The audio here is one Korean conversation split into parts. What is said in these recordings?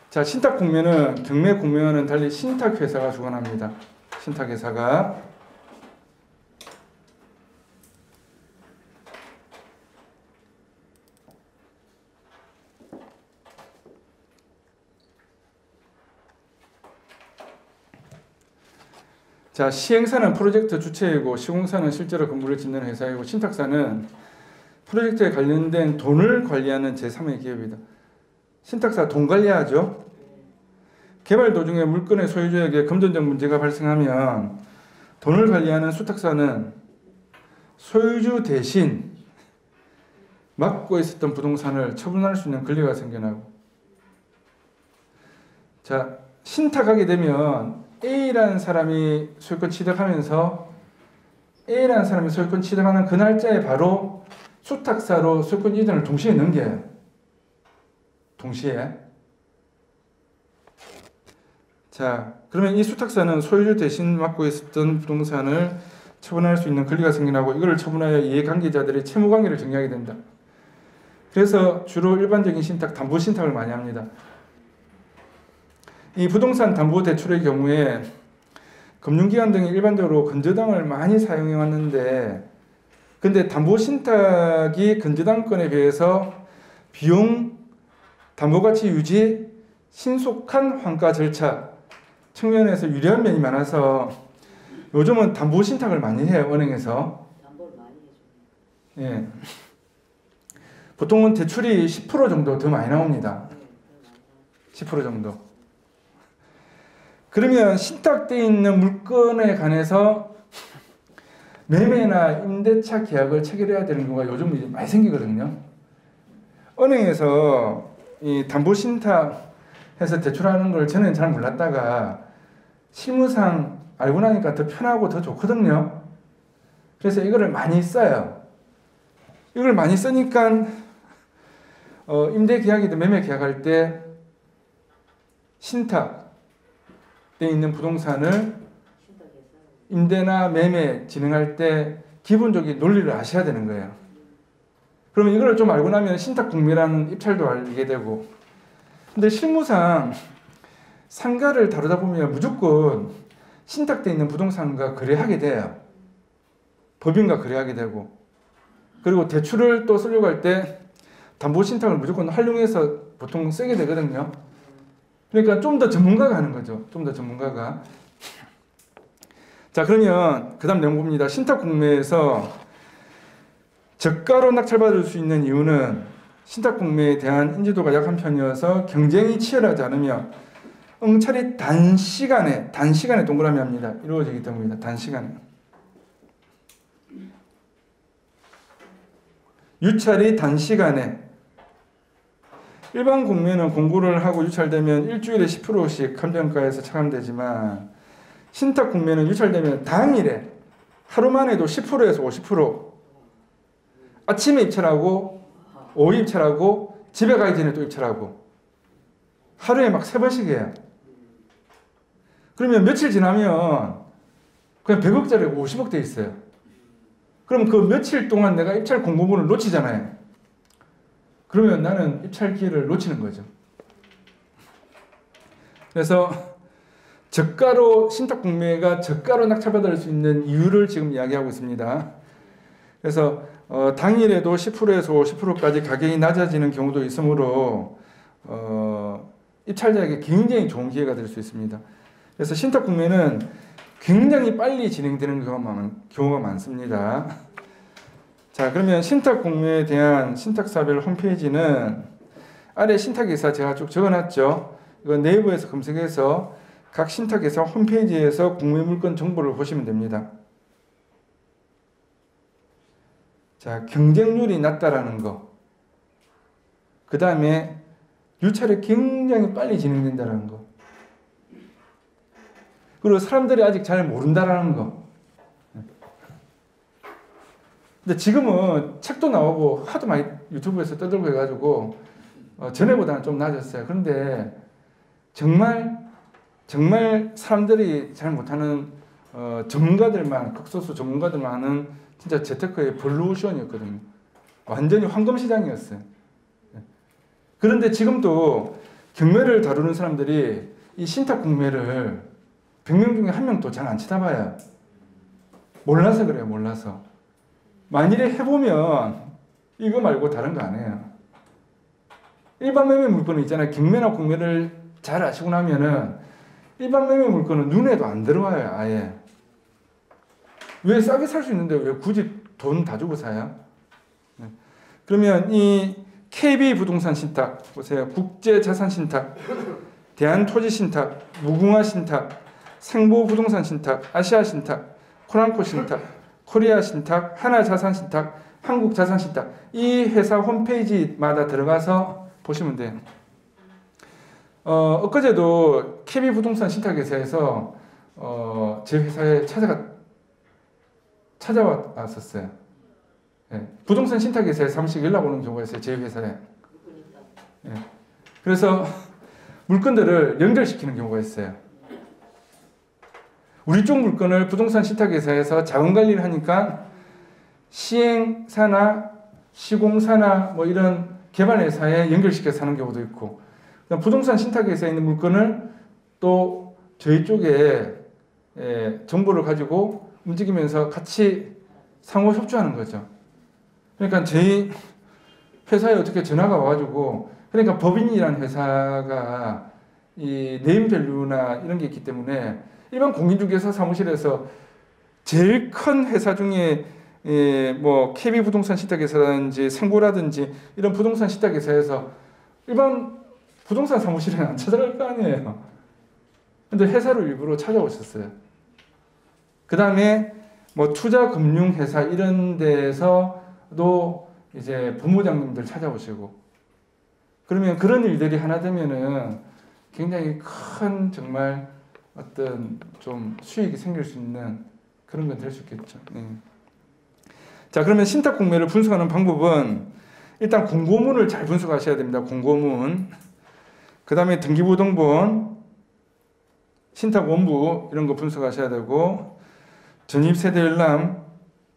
자, 신탁 공매는 경매 공매와는 달리 신탁회사가 주관합니다. 신탁회사가. 자, 시행사는 프로젝트 주체이고 시공사는 실제로 건물을 짓는 회사이고 신탁사는 프로젝트에 관련된 돈을 관리하는 제3의 기업이다. 신탁사 돈 관리하죠. 개발 도중에 물건의 소유주에게 금전적 문제가 발생하면 돈을 관리하는 수탁사는 소유주 대신 맡고 있었던 부동산을 처분할 수 있는 권리가 생겨나고, 자, 신탁하게 되면 A라는 사람이 소유권 취득하면서 A라는 사람이 소유권 취득하는 그 날짜에 바로 수탁사로 소유권 이전을 동시에 넘겨요. 동시에. 자, 그러면 이 수탁사는 소유주 대신 맡고 있었던 부동산을 처분할 수 있는 권리가 생겨나고, 이걸 처분하여 이해관계자들의 채무관계를 정리하게 된다. 그래서 주로 일반적인 신탁, 담보신탁을 많이 합니다. 이 부동산 담보대출의 경우에 금융기관 등이 일반적으로 건저당을 많이 사용해 왔는데, 근데 담보신탁이 건저당권에 비해서 비용, 담보가치 유지, 신속한 환가 절차 측면에서 유리한 면이 많아서 요즘은 담보신탁을 많이 해요, 은행에서. 담보를 많이 해줘. 예. 보통은 대출이 10% 정도 더 많이 나옵니다. 10% 정도. 그러면 신탁되어 있는 물건에 관해서 매매나 임대차 계약을 체결해야 되는 경우가 요즘 이제 많이 생기거든요. 은행에서 이 담보신탁해서 대출하는 걸 저는 잘 몰랐다가 실무상 알고 나니까 더 편하고 더 좋거든요. 그래서 이거를 많이 써요. 이걸 많이 쓰니까 임대 계약이든 매매 계약할 때 신탁 돼 있는 부동산을 임대나 매매 진행할 때 기본적인 논리를 아셔야 되는 거예요. 그러면 이걸 좀 알고 나면 신탁공매라는 입찰도 알게 되고, 근데 실무상 상가를 다루다 보면 무조건 신탁돼 있는 부동산과 거래하게 돼요. 법인과 거래하게 되고, 그리고 대출을 또 쓰려고 할 때 담보신탁을 무조건 활용해서 보통 쓰게 되거든요. 그러니까 좀 더 전문가가 하는 거죠. 좀 더 전문가가. 자, 그러면 그 다음 내용 봅니다. 신탁공매에서 저가로 낙찰받을 수 있는 이유는 신탁공매에 대한 인지도가 약한 편이어서 경쟁이 치열하지 않으며 응찰이 단시간에 동그라미 합니다. 이루어지기 때문입니다. 단시간에. 유찰이 단시간에. 일반 공매는 공고를 하고 유찰되면 일주일에 10%씩 감정가에서 차감되지만, 신탁 공매는 유찰되면 당일에 하루 만에도 10%에서 50%, 아침에 입찰하고 오후 입찰하고 집에 가기 전에 또 입찰하고 하루에 막 3번씩 해요. 그러면 며칠 지나면 그냥 100억짜리 50억 돼 있어요. 그럼 그 며칠 동안 내가 입찰 공고문을 놓치잖아요. 그러면 나는 입찰 기회를 놓치는 거죠. 그래서 저가로 신탁공매가 저가로 낙찰받을 수 있는 이유를 지금 이야기하고 있습니다. 그래서 당일에도 10%에서 50%까지 가격이 낮아지는 경우도 있으므로 입찰자에게 굉장히 좋은 기회가 될 수 있습니다. 그래서 신탁공매는 굉장히 빨리 진행되는 경우가 많습니다. 자, 그러면 신탁공매에 대한 신탁사별 홈페이지는 아래 신탁회사 제가 쭉 적어놨죠. 이거 네이버에서 검색해서 각 신탁회사 홈페이지에서 공매물건 정보를 보시면 됩니다. 자, 경쟁률이 낮다라는 거. 그 다음에 유찰이 굉장히 빨리 진행된다는 거. 그리고 사람들이 아직 잘 모른다라는 거. 근데 지금은 책도 나오고 하도 많이 유튜브에서 떠들고 해가지고 전에보다는 좀 나아졌어요. 그런데 정말 사람들이 잘 못하는 전문가들만, 극소수 전문가들만 하는 진짜 재테크의 블루오션이었거든요. 완전히 황금 시장이었어요. 그런데 지금도 경매를 다루는 사람들이 이 신탁 공매를 100명 중에 1명도 잘 안 쳐다봐요. 몰라서 그래요. 몰라서. 만일에 해보면 이거 말고 다른 거 안 해요. 일반 매매 물건은 있잖아요. 경매나 공매를 잘 아시고 나면은 일반 매매 물건은 눈에도 안 들어와요. 아예. 왜 싸게 살 수 있는데 왜 굳이 돈 다 주고 사요? 네. 그러면 이 KB 부동산 신탁 보세요. 국제자산 신탁, 대한토지 신탁, 무궁화 신탁, 생보 부동산 신탁, 아시아 신탁, 코란코 신탁, 코리아 신탁, 하나자산 신탁, 한국자산 신탁. 이 회사 홈페이지마다 들어가서 보시면 돼요. 엊그제도 KB 부동산 신탁회사에서 제 회사에 찾아왔었어요. 네. 부동산 신탁회사에 사무실 연락 오는 경우가 있어요. 제 회사에. 네. 그래서 물건들을 연결시키는 경우가 있어요. 우리 쪽 물건을 부동산 신탁회사에서 자원관리를 하니까 시행사나 시공사나 뭐 이런 개발회사에 연결시켜서 하는 경우도 있고, 부동산 신탁회사에 있는 물건을 또 저희 쪽에 정보를 가지고 움직이면서 같이 상호 협조하는 거죠. 그러니까 저희 회사에 어떻게 전화가 와가지고, 그러니까 법인이라는 회사가 이 네임밸류나 이런 게 있기 때문에 일반 공인중개사 사무실에서 제일 큰 회사 중에 뭐 KB 부동산 신탁회사라든지 생보라든지 이런 부동산 신탁회사에서 일반 부동산 사무실에는 안 찾아갈 거 아니에요. 근데 회사를 일부러 찾아오셨어요. 그 다음에 뭐 투자금융회사 이런 데에서도 이제 본부장님들 찾아오시고, 그러면 그런 일들이 하나 되면은 굉장히 큰 정말 어떤 좀 수익이 생길 수 있는 그런 건 될 수 있겠죠. 네. 자, 그러면 신탁 공매를 분석하는 방법은 일단 공고문을 잘 분석하셔야 됩니다. 공고문. 그 다음에 등기부등본, 신탁 원부 이런 거 분석하셔야 되고, 전입세대 열람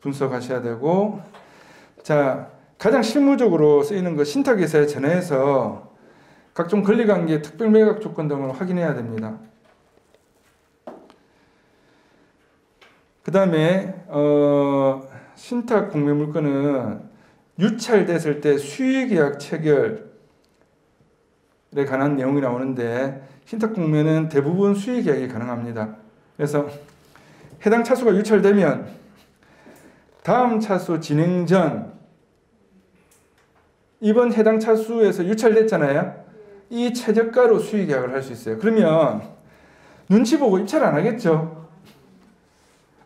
분석하셔야 되고, 자, 가장 실무적으로 쓰이는 거 신탁회사에 전화해서 각종 권리관계, 특별매각 조건 등을 확인해야 됩니다. 그 다음에 신탁 공매 물건은 유찰됐을 때 수의계약 체결에 관한 내용이 나오는데, 신탁 공매는 대부분 수의계약이 가능합니다. 그래서 해당 차수가 유찰되면 다음 차수 진행 전, 이번 해당 차수에서 유찰됐잖아요. 이 최저가로 수의계약을 할 수 있어요. 그러면 눈치 보고 입찰 안 하겠죠.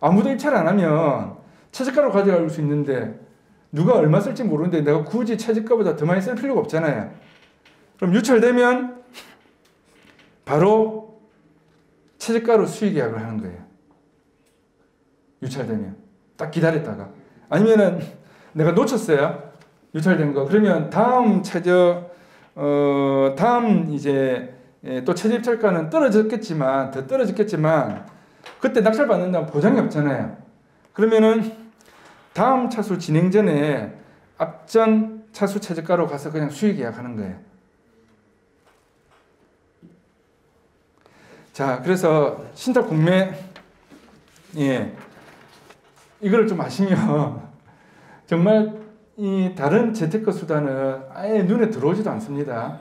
아무도 입찰 안 하면 최저가로 가져갈 수 있는데 누가 얼마 쓸지 모르는데 내가 굳이 최저가보다 더 많이 쓸 필요가 없잖아요. 그럼 유찰되면 바로 최저가로 수의계약을 하는 거예요. 유찰되면 딱 기다렸다가, 아니면은 내가 놓쳤어요. 유찰된 거. 그러면 다음 다음 이제 또 최저 입찰가는 떨어졌겠지만, 더 떨어졌겠지만 그때 낙찰 받는다면 보장이 없잖아요. 그러면은 다음 차수 진행 전에 앞전 차수 최저가로 가서 그냥 수의 계약하는 거예요. 자, 그래서 신탁 공매, 이거를 좀 아시면 정말 이 다른 재테크 수단은 아예 눈에 들어오지도 않습니다.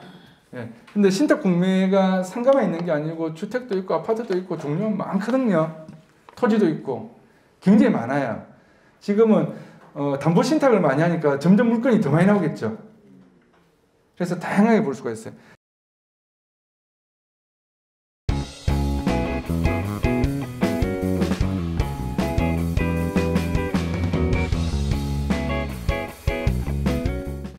근데 신탁 공매가 상가만 있는 게 아니고 주택도 있고 아파트도 있고 종류가 많거든요. 토지도 있고 굉장히 많아요. 지금은 담보 신탁을 많이 하니까 점점 물건이 더 많이 나오겠죠. 그래서 다양하게 볼 수가 있어요.